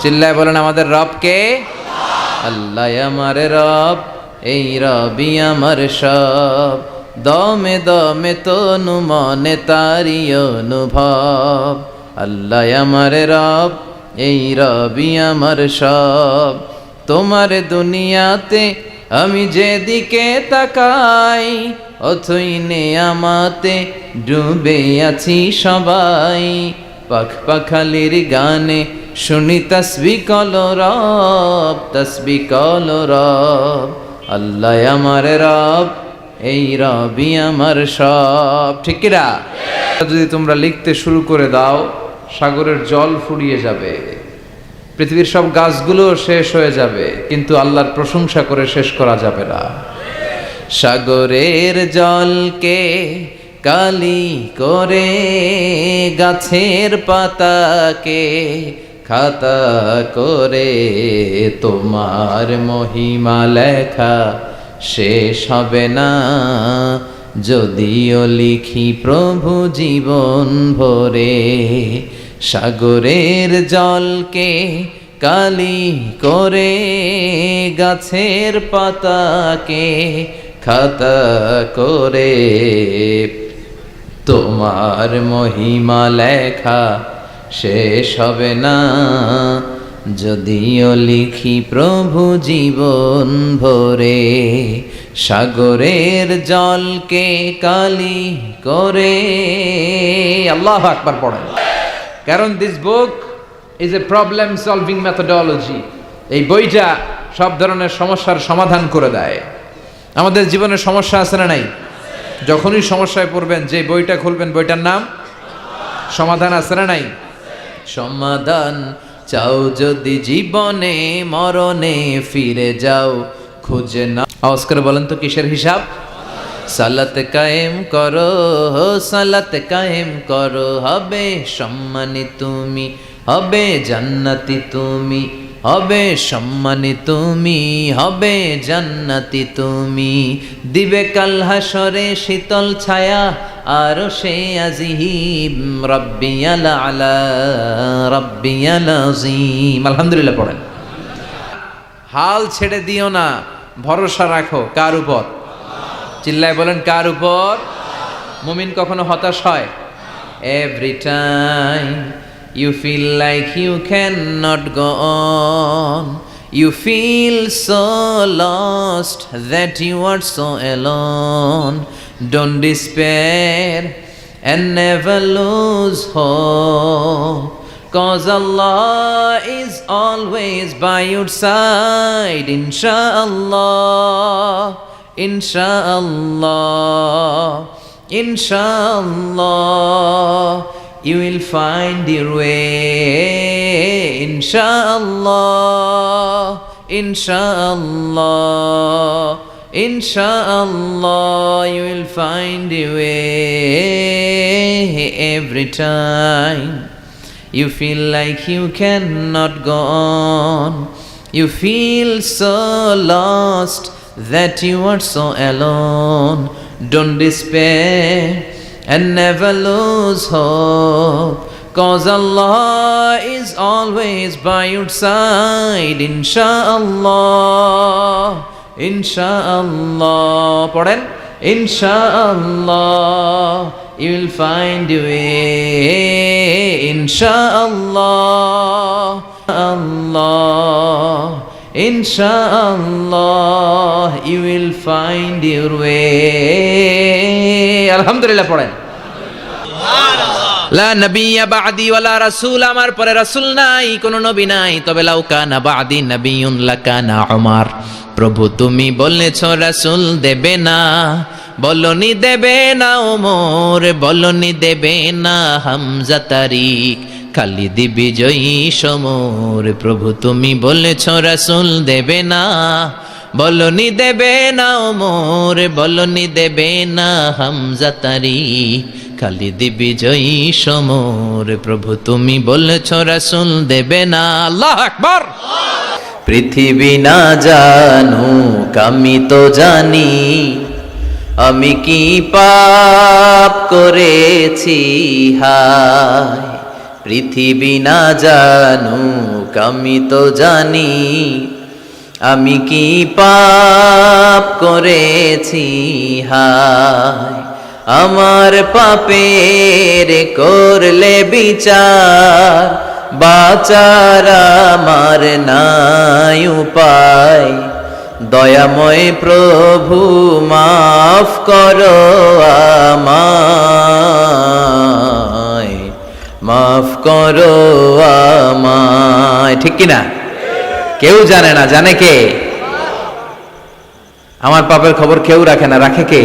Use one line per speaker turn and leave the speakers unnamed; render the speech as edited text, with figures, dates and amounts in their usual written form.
চিল্লায় বলেন আমাদের রব কে? আল্লাহ আমার রব, এই রবি আমার সব, দমে দমে তনু মনে তারি অনুভব। আল্লাহ আমার রব, এই রবি আমার সব, তোমার দুনিয়াতে আমি যেদিকে তাকাই, অথই নেয়ামতে ডুবে আছি সবাই। পাখ পাখালির গানে শুনি তসবিহ কলো রব, তসবিহ কলো রব। আল্লাহ আমার রব, এই রবি আমার সব। ঠিক কিনা? যদি তোমরা লিখতে শুরু করে দাও, সাগরের জল ফুরিয়ে যাবে, পৃথিবীর সব গাছগুলো শেষ হয়ে যাবে, কিন্তু আল্লাহর প্রশংসা করে শেষ করা যাবে না। সাগরের জলকে কালি করে, গাছের পাতাকে খাতা করে, তোমার মহিমা লেখা শেষ হবে না, যদিও লিখি প্রভু জীবন ভরে। সাগরের জলকে কালি করে, গাছের পাতাকে খাতা করে, তোমার মহিমা লেখা শেষ হবে না, যদিও লিখি প্রভু জীবন ভরে। সাগরের জলকে কালি করে। আল্লাহু আকবার পড়েন। কারণ this book is a problem solving methodology. এই বইটা সব ধরনের সমস্যার সমাধান করে দেয়। আমাদের জীবনে সমস্যা আছে না নাই? যখনই সমস্যায় পড়বেন, যে বইটা খুলবেন বইটার নাম সমাধান। আছে না নাই? সমাধান চাও যদি জীবনে, মরণে ফিরে যাও খুঁজে না। আওয়াজ করে বলেন তো কিসের হিসাব? সালাত কায়েম করো, সালাত কায়েম করো, হবে সম্মানী তুমি, হবে জান্নাতি তুমি, হবে সম্মানী তুমি, হবে জান্নাতি তুমি। দিবে কাল হাসরে শীতল ছায়া, আর সে আজিম, রব্বিয়াল আলা, রব্বিয়াল আযীম। আলহামদুলিল্লাহ পড়েন। হাল ছেড়ে দিও না, ভরসা রাখো কার উপর? চিল্লায় বলেন কার উপর? মুমিন কখনো হতাশ হয়? Every time you feel like you cannot go on, you feel so lost that you are so alone, don't despair and never lose hope, 'cause Allah is always by your side. Inshallah, inshallah, inshallah, you will find your way. Inshallah, inshallah, inshallah, you will find your way. Every time you feel like you cannot go on, you feel so lost that you are so alone, don't despair and never lose hope, 'cause Allah is always by your side. Inshallah, inshallah, পড়েন inshallah, you will find your way. Inshallah, Allah, inshallah, you will find your way. আলহামদুলিল্লাহ পড়েন। লা নবিয়্যা বা'দি ওয়ালা রাসূল, আমার পরে রাসূল নাই, কোন নবী নাই, তবে লাউ কানা বা'দি নবিয়্যুন লাকানা উমর। প্রভু তুমি বলেছো রাসূল দেবে না, বলনি দেবে না ওমর, বলনি দেবে না হামজা তারিক, খালিদ বিজয়ী সমর। প্রভু তুমি বলেছো রাসূল দেবে না, বলনি দেবে না ওমর, বলনি দেবে না হামজা তারিক, খালিদ বিজয়ী সমর। প্রভু তুমি বলেছো রাসূল দেবে না। আল্লাহু আকবার। পৃথিবী না জানুক আমি তো জানি, আমি কি পাপ করেছি হায়। পৃথিবী না জানুক আমি তো জানি আমি কি পাপ করেছি, হায় আমার পাপের করলে বিচার, বাঁচার আমার নাই উপায়। দয়াময় প্রভু মাফ করো আমায়, মাফ করো আমায়। ঠিক কিনা? কেউ জানে না, জানে কে? আমার পাপের খবর কেউ রাখে না, রাখে কে?